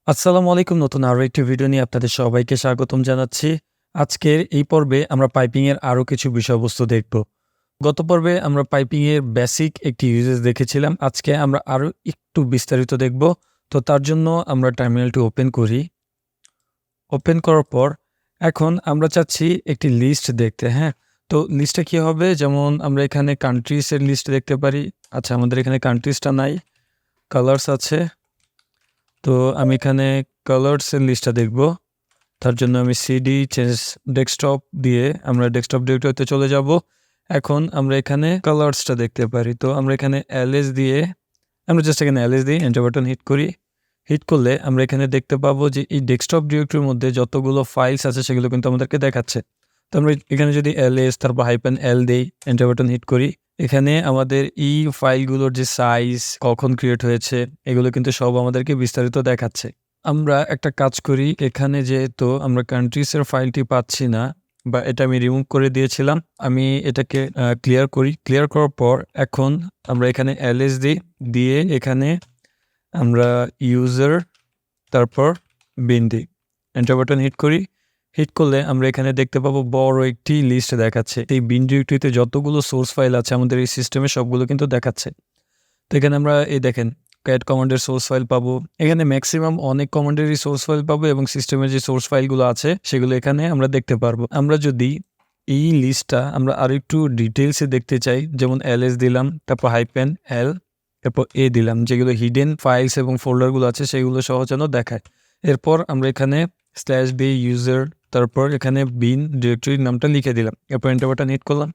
আসসালামু আলাইকুম। নতুন আরো একটি ভিডিও নিয়ে আপনাদের সবাইকে স্বাগতম জানাচ্ছি। আজকের এই পর্বে আমরা পাইপিং এর আরো কিছু বিষয়বস্তু দেখব। গত পর্বে আমরা পাইপিং এর বেসিক একটি ইউজেস দেখেছিলাম। আজকে আমরা আরো একটু বিস্তারিত দেখব। তো তার জন্য আমরা টার্মিনালটি ওপেন করি। ওপেন করার পর এখন আমরা চাচ্ছি একটি লিস্ট দেখতে, হ্যাঁ? তো লিস্টটা কি হবে? যেমন আমরা এখানে কান্ট্রিজ এর লিস্ট দেখতে পারি। আচ্ছা, আমাদের এখানে কান্ট্রিজটা নাই, কালার্স আছে। তো আমি এখানে কালার্স এর লিস্টটা দেখব। তার জন্য আমি সিডি চেঞ্জ ডেস্কটপ দিয়ে আমরা ডেস্কটপ ডিরেক্টরিতে চলে যাব। এখন আমরা এখানে কালার্সটা দেখতে পারি। তো আমরা এখানে এলএস দিয়ে আমরা জাস্ট এখানে এলএস দিয়ে এন্টার বাটন হিট করি। হিট করলে আমরা এখানে দেখতে পাবো যে এই ডেস্কটপ ডিরেক্টরির মধ্যে যতগুলো ফাইলস আছে সেগুলো কিন্তু আমাদেরকে দেখাচ্ছে। তো আমরা এখানে যদি এলএস তারপর -l দেই, এন্টার বাটন হিট করি, এখানে আমাদের এই ফাইলগুলোর যে সাইজ, কখন ক্রিয়েট হয়েছে, এগুলো কিন্তু সব আমাদেরকে বিস্তারিত দেখাচ্ছে। আমরা একটা কাজ করি, এখানে যেহেতু আমরা কান্ট্রিজ এর ফাইলটি পাচ্ছি না বা এটা আমি রিমুভ করে দিয়েছিলাম, আমি এটাকে ক্লিয়ার করি। ক্লিয়ার করার পর এখন আমরা এখানে এলএস দিই, দিয়ে এখানে আমরা ইউজার তারপর বিন দিই, এন্টার বাটন হিট করি। হিট করলে আমরা এখানে দেখতে পাবো বড় একটি লিস্ট দেখাচ্ছে। এই বিন ডিরেক্টরিতে যতগুলো সোর্স ফাইল আছে আমাদের এই সিস্টেমে সবগুলো কিন্তু দেখাচ্ছে। তো এখানে আমরা এই দেখেন ক্যাট কমান্ডের সোর্স ফাইল পাবো। এখানে ম্যাক্সিমাম অনেক কমান্ডেরই সোর্স ফাইল পাবো এবং সিস্টেমের যে সোর্স ফাইলগুলো আছে সেগুলো এখানে আমরা দেখতে পারবো। আমরা যদি এই লিস্টটা আমরা আরো একটু ডিটেলসে দেখতে চাই, যেমন এলএস দিলাম, তারপর -l, তারপর এ দিলাম, যেগুলো হিডেন ফাইলস এবং ফোল্ডারগুলো আছে সেগুলো সহ যেন দেখায়। এরপর আমরা এখানে স্ল্যাশ দিয়ে ইউজার, তারপর এখানে বিন ডিরেক্টরির নামটা লিখে দিলাম। এরপর এন্টার বাটন হিট করলাম।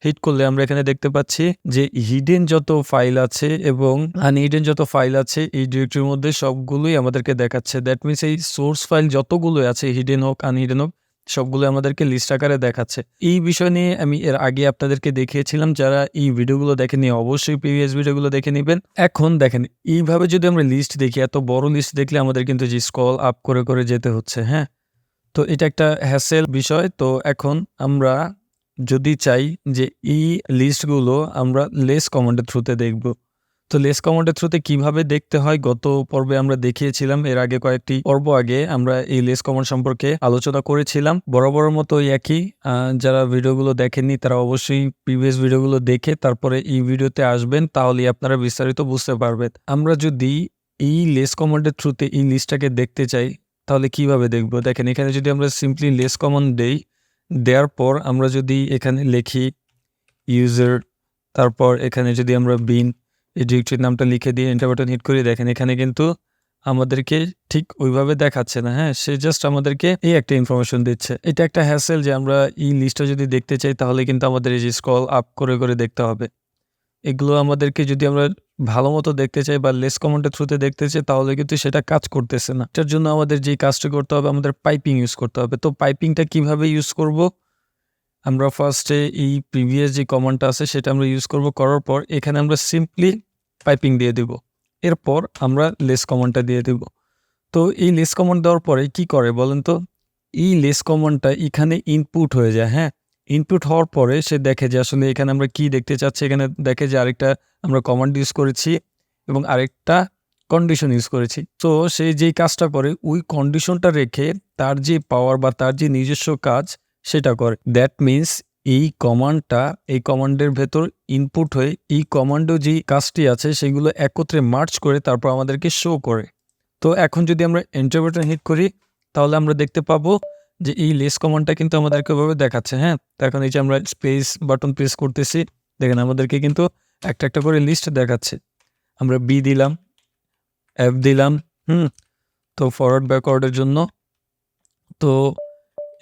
হিট করলে আমরা এখানে দেখতে পাচ্ছি যে হিডেন যত ফাইল আছে এবং আনহিডেন যত ফাইল আছে এই ডিরেক্টরির মধ্যে সবগুলোই আমাদেরকে দেখাচ্ছে। দ্যাট মিনস এই সোর্স ফাইল যতগুলো আছে, হিডেন হোক আনহিডেন হোক, সবগুলো আমাদেরকে লিস্ট আকারে দেখাচ্ছে। এই বিষয় নিয়ে আমি এর আগে আপনাদেরকে দেখিয়েছিলাম। যারা এই ভিডিওগুলো দেখেনি অবশ্যই প্রিভিয়াস ভিডিওগুলো দেখে নেবেন। এখন দেখেন, এইভাবে যদি আমরা লিস্ট দেখি, এত বড় লিস্ট দেখলে আমাদের কিন্তু যে স্ক্রল আপ করে করে যেতে হচ্ছে, হ্যাঁ? তো এটা একটা হ্যাসেল বিষয়। তো এখন আমরা যদি চাই যে এই লিস্টগুলো আমরা লেস কমান্ডের থ্রুতে দেখব। তো লেস কমান্ডের থ্রুতে কিভাবে দেখতে হয় গত পর্বে আমরা দেখিয়েছিলাম। এর আগে কয়েকটি পর্ব আগে আমরা এই লেস কমান্ড সম্পর্কে আলোচনা করেছিলাম। বরাবরের মতো একই। যারা ভিডিওগুলো দেখেননি তারা অবশ্যই প্রিভিয়াস ভিডিওগুলো দেখে তারপরে এই ভিডিওতে আসবেন, তাহলেই আপনারা বিস্তারিত বুঝতে পারবেন। আমরা যদি এই লেস কমান্ডের থ্রুতে এই লিস্টটাকে দেখতে চাই তাহলে কিভাবে দেখব? দেখেন, এখানে যদি আমরা সিম্পলি লেস কমান্ড দেই, দেওয়ার পর আমরা যদি এখানে লিখি ইউজার, তারপর এখানে যদি আমরা বিন এই ডিরেক্টরির নামটা লিখে দিয়ে এন্টার বাটন হিট করি, দেখেন এখানে কিন্তু আমাদেরকে ঠিক ওইভাবে দেখাচ্ছে না, হ্যাঁ? সে জাস্ট আমাদেরকে এই একটা ইনফরমেশন দিচ্ছে। এটা একটা হ্যাসেল যে আমরা এই লিস্টটা যদি দেখতে চাই তাহলে কিন্তু আমাদের এই যে স্ক্রল আপ করে করে দেখতে হবে। এগুলো আমাদেরকে যদি আমরা ভালো মতো দেখতে চাই বা লেস কমান্ডের থ্রুতে দেখতে চাই তাহলে কিন্তু সেটা কাজ করতেছে না। এটার জন্য আমাদের যেই কাজটা করতে হবে, আমাদের পাইপিং ইউজ করতে হবে। তো পাইপিংটা কিভাবে ইউজ করব? আমরা ফার্স্টে এই প্রিভিয়াস যে কমান্ডটা আছে সেটা আমরা ইউজ করব। করার পর এখানে আমরা সিম্পলি পাইপিং দিয়ে দেব। এরপর আমরা লেস কমান্ডটা দিয়ে দেব। তো এই লেস কমান্ড দেওয়ার পরে কি করে বলেন তো? এই লেস কমান্ডটা এখানে ইনপুট হয়ে যায়, হ্যাঁ? ইনপুট হওয়ার পরে সে দেখে যে আসলে এখানে আমরা কি দেখতে চাচ্ছি। এখানে দেখে যে আরেকটা আমরা কমান্ড ইউজ করেছি এবং আরেকটা কন্ডিশন ইউজ করেছি। তো সে যেই কাজটা করে ওই কন্ডিশনটা রেখে তার যে পাওয়ার বা তার যে নিজস্ব কাজ সেটা করে। দ্যাট মিনস এই কমান্ডটা এই কমান্ডের ভেতর ইনপুট হয়ে এই কমান্ডেও যেই কাজটি আছে সেগুলো একত্রে মার্জ করে তারপর আমাদেরকে শো করে। তো এখন যদি আমরা এন্টার বাটন হিট করি তাহলে আমরা দেখতে পাবো যে এই লেস কমান্ডটা কিন্তু আমাদেরকে ওইভাবে দেখাচ্ছে, হ্যাঁ? তো এখন এই যে আমরা স্পেস বাটন প্রেস করতেছি, দেখেন আমাদেরকে কিন্তু একটা একটা করে লিস্ট দেখাচ্ছে। আমরা বি দিলাম, এফ দিলাম, তো ফরওয়ার্ড ব্যাকওয়ার্ডের জন্য। তো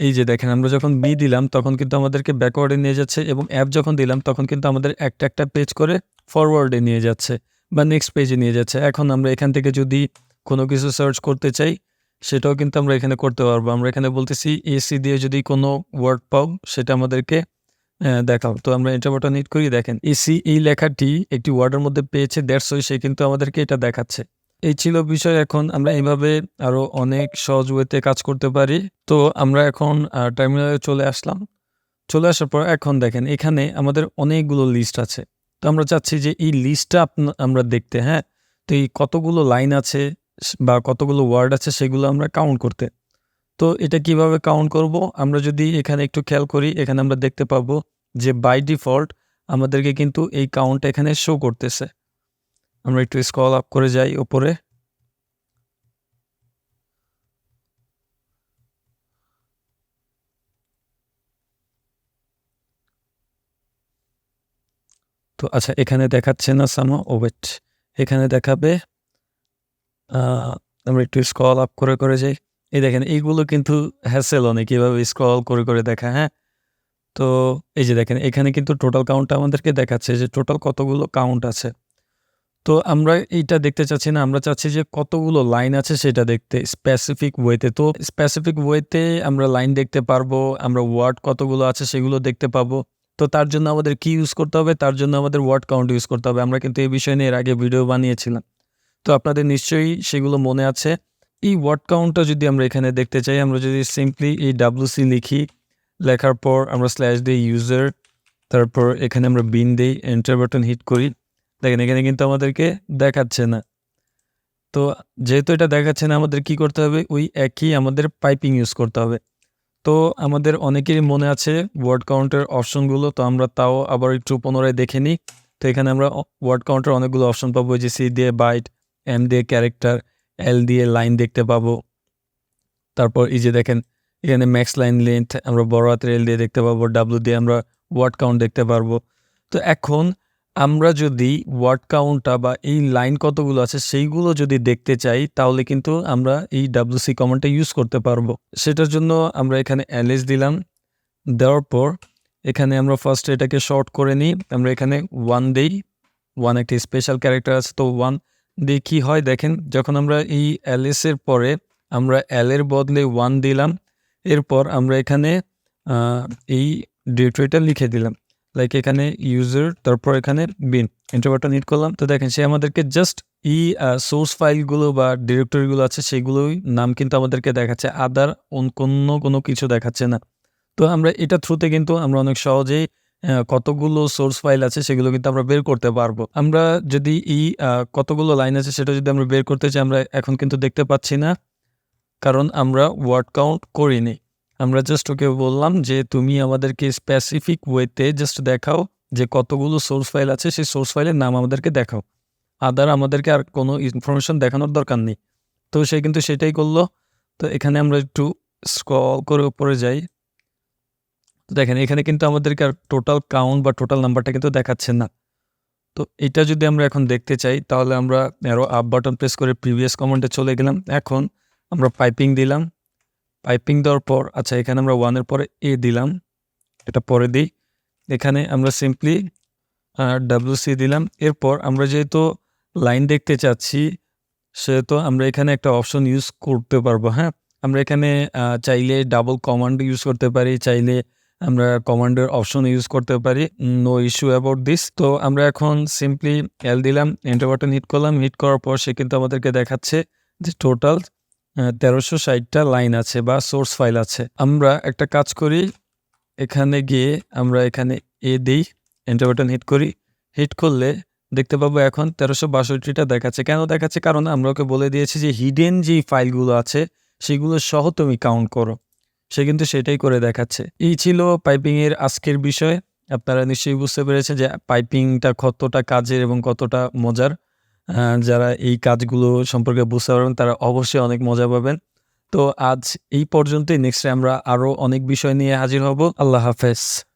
এই যে দেখেন আমরা যখন বি দিলাম তখন কিন্তু আমাদেরকে ব্যাকওয়ার্ডে নিয়ে যাচ্ছে এবং অ্যাপ যখন দিলাম তখন কিন্তু আমাদের একটা একটা পেজ করে ফরওয়ার্ডে নিয়ে যাচ্ছে বা নেক্সট পেজে নিয়ে যাচ্ছে। এখন আমরা এখান থেকে যদি কোনো কিছু সার্চ করতে চাই সেটাও কিন্তু আমরা এখানে করতে পারবো। আমরা এখানে বলতেছি এসি দিয়ে যদি কোনো ওয়ার্ড পাও সেটা আমাদেরকে দেখাও। তো আমরা এন্টার বাটন হিট করি, দেখেন এসি এই লেখাটি একটি ওয়ার্ডের মধ্যে পেয়েছে, দ্যাটস ওয়াই সে কিন্তু আমাদেরকে এটা দেখাচ্ছে। এই ছিল বিষয়। এখন আমরা এইভাবে আরো অনেক সহজ ওয়েতে কাজ করতে পারি। তো আমরা এখন টার্মিনালে চলে আসলাম। চলে আসার পর এখন দেখেন এখানে আমাদের অনেকগুলো লিস্ট আছে। তো আমরা চাচ্ছি যে এই লিস্টটা আমরা দেখতে, হ্যাঁ? তো এই কতগুলো লাইন আছে বা কতগুলো ওয়ার্ড আছে সেগুলো আমরা কাউন্ট করতে। তো এটা কিভাবে কাউন্ট করব? আমরা যদি এখানে একটু খেয়াল করি, এখানে আমরা দেখতে পাবো যে বাই ডিফল্ট আমাদেরকে কিন্তু এই কাউন্ট এখানে শো করতেছে। আমরা একটু স্ক্রল আপ করে যাই উপরে। তো আচ্ছা, এখানে দেখাচ্ছে না ওয়েট, এখানে দেখাবে। আমরা একটু স্ক্রল আপ করে যাই। এই দেখেন এইগুলো কিন্তু হ্যাসেল অনেক, এভাবে স্ক্রল করে দেখা, হ্যাঁ? তো এই যে দেখেন এখানে কিন্তু টোটাল কাউন্টটা আমাদেরকে দেখাচ্ছে যে টোটাল কতগুলো কাউন্ট আছে। তো আমরা এইটা দেখতে চাচ্ছি না, আমরা চাচ্ছি যে কতগুলো লাইন আছে সেটা দেখতে স্পেসিফিক ওয়েতে। তো স্পেসিফিক ওয়েতে আমরা লাইন দেখতে পারবো, আমরা ওয়ার্ড কতগুলো আছে সেগুলো দেখতে পাবো। তো তার জন্য আমাদের কি ইউজ করতে হবে? তার জন্য আমাদের ওয়ার্ড কাউন্ট ইউজ করতে হবে। আমরা কিন্তু এই বিষয় নিয়ে এর আগে ভিডিও বানিয়েছিলাম। তো আপনাদের নিশ্চয়ই সেগুলো মনে আছে। এই ওয়ার্ড কাউন্টটা যদি আমরা এখানে দেখতে চাই, আমরা যদি সিম্পলি এই WC লিখি, লেখার পর আমরা স্ল্যাশ দিই ইউজার, তারপর এখানে আমরা বিন দেই, এন্টার বাটন হিট করি। দেখেন এখানে কিন্তু আমাদেরকে দেখাচ্ছে না। তো যেহেতু এটা দেখাচ্ছে না, আমাদের কি করতে হবে? ওই একই আমাদের পাইপিং ইউজ করতে হবে। তো আমাদের অনেকেরই মনে আছে ওয়ার্ড কাউন্টের অপশনগুলো, তো আমরা তাও আবার একটু পুনরায় দেখে নিই। তো এখানে আমরা ওয়ার্ড কাউন্টের অনেকগুলো অপশন পাবো, যে C দিয়ে বাইট, M দিয়ে ক্যারেক্টার, L দিয়ে লাইন দেখতে পাবো। তারপর এই যে দেখেন এখানে ম্যাক্স লাইন লেন্থ আমরা বড় হাতের L দিয়ে দেখতে পাবো, W দিয়ে আমরা ওয়ার্ড কাউন্ট দেখতে পারবো। তো এখন আমরা যদি ওয়ার্ড কাউন্টটা বা এই লাইন কতগুলো আছে সেইগুলো যদি দেখতে চাই, তাহলে কিন্তু আমরা এই WC কমান্ডটা ইউজ করতে পারবো। সেটার জন্য আমরা এখানে ls দিলাম, দেওয়ার পর এখানে আমরা ফার্স্ট এটাকে শর্ট করে নিই। আমরা এখানে 1 দেই, 1 একটি স্পেশাল ক্যারেক্টার আছে, তো 1 দিয়ে কী হয় দেখেন, যখন আমরা এই ls এর পরে আমরা L এর বদলে 1 দিলাম, এরপর আমরা এখানে এই ডিরেক্টরিটা লিখে দিলাম, লাইক এখানে ইউজার, তারপর এখানে বিন, এন্টার বাটন হিট করলাম। তো দেখেন সে আমাদেরকে জাস্ট এই সোর্স ফাইলগুলো বা ডিরেক্টরিগুলো আছে সেগুলোই নাম কিন্তু আমাদেরকে দেখাচ্ছে, আদার কোনো কিছু দেখাচ্ছে না। তো আমরা এটা থ্রুতে কিন্তু আমরা অনেক সহজেই কতগুলো সোর্স ফাইল আছে সেগুলো কিন্তু আমরা বের করতে পারবো। আমরা যদি এই কতগুলো লাইন আছে সেটা যদি আমরা বের করতে চাই, আমরা এখন কিন্তু দেখতে পাচ্ছি না, কারণ আমরা ওয়ার্ড কাউন্ট করিনি। আমরা জাস্ট ওকে বললাম যে তুমি আমাদেরকে স্পেসিফিক ওয়েতে জাস্ট দেখাও যে কতগুলো সোর্স ফাইল আছে, সেই সোর্স ফাইলের নাম আমাদেরকে দেখাও, আদার আমাদেরকে আর কোনো ইনফরমেশন দেখানোর দরকার নেই। তো সে কিন্তু সেটাই করলো। তো এখানে আমরা একটু স্ক্রল করে উপরে যাই। দেখেন এখানে কিন্তু আমাদেরকে আর টোটাল কাউন্ট বা টোটাল নাম্বারটা কিন্তু দেখাচ্ছে না। তো এটা যদি আমরা এখন দেখতে চাই, তাহলে আমরা অ্যারো আপ বাটন প্রেস করে প্রিভিয়াস কমান্ডে চলে গেলাম। এখন আমরা পাইপিং দিলাম, পাইপিং দেওয়ার পর আচ্ছা এখানে আমরা 1 এর পরে A দিলাম, এটা পরে দিই। এখানে আমরা সিম্পলি WC দিলাম। এরপর আমরা যেহেতু লাইন দেখতে চাচ্ছি, সেহেতু আমরা এখানে একটা অপশন ইউজ করতে পারবো, হ্যাঁ? আমরা এখানে চাইলে ডাবল কমান্ড ইউজ করতে পারি, চাইলে আমরা কমান্ডের অপশন ইউজ করতে পারি। No issue about this. তো আমরা এখন সিম্পলি L দিলাম, এন্টার বাটন হিট করলাম। হিট করার পর সে কিন্তু আমাদেরকে দেখাচ্ছে যে টোটাল 1360টা লাইন আছে বা সোর্স ফাইল আছে। আমরা একটা কাজ করি, এখানে গিয়ে আমরা এখানে A দেই, এন্টার বাটন হিট করি। হিট করলে দেখতে পাবো এখন 1362টা দেখাচ্ছে। কেন দেখাচ্ছে? কারণ আমরা ওকে বলে দিয়েছি যে হিডেন যেই ফাইলগুলো আছে সেগুলো সহ তুমি কাউন্ট করো। সে কিন্তু সেটাই করে দেখাচ্ছে। এই ছিল পাইপিংয়ের আজকের বিষয়। আপনারা নিশ্চয়ই বুঝতে পেরেছেন যে পাইপিংটা কতটা কাজের এবং কতটা মজার। যারা এই কাজগুলো সম্পর্কে বুঝতে পারবেন তারা অবশ্যই অনেক মজা পাবেন। তো আজ এই পর্যন্তই। নেক্সটে আমরা আরও অনেক বিষয় নিয়ে হাজির হব। আল্লাহ হাফেজ।